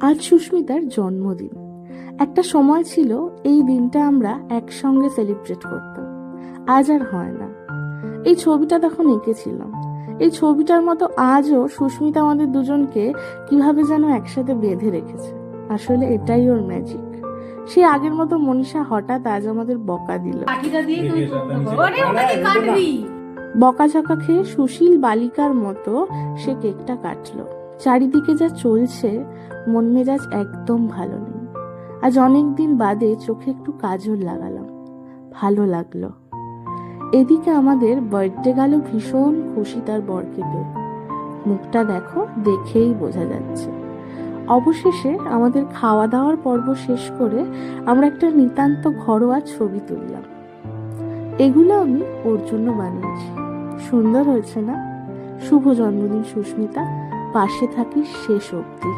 আজ সুস্মিতার জন্মদিন। একটা সময় ছিল এই দিনটা আমরা একসঙ্গে সেলিব্রেট করতাম, আজ আর হয় না। এই ছবিটা তখন এঁকেছিলাম, এই ছবিটার মতো আজও সুস্মিতা আমাদের দুজনকে কিভাবে যেন একসাথে বেঁধে রেখেছে। আসলে এটাই ওর ম্যাজিক। সে আগের মতো মনীষা হঠাৎ আজ আমাদের বকা দিল। বকাঝকা খেয়ে সুশীল বালিকার মতো সে কেকটা কাটলো। চারিদিকে যা চলছে, মন মেজাজ একদম ভালো নেই। আজ অনেকদিন বাদে চোখে একটু কাজল লাগালাম, ভালো লাগলো। এদিকে আমাদের বার্থডে গেল ভীষণ খুশি তার বরকে পেয়ে। মুখটা দেখো, দেখেই বোঝা যাচ্ছে। অবশেষে আমাদের খাওয়া দাওয়ার পর্ব শেষ করে আমরা একটা নিতান্ত ঘরোয়া ছবি তুললাম। এগুলো আমি ওর জন্য বানিয়েছি। সুন্দর হয়েছে না? শুভ জন্মদিন সুস্মিতা, পাশে থাকিস শেষ অবধি।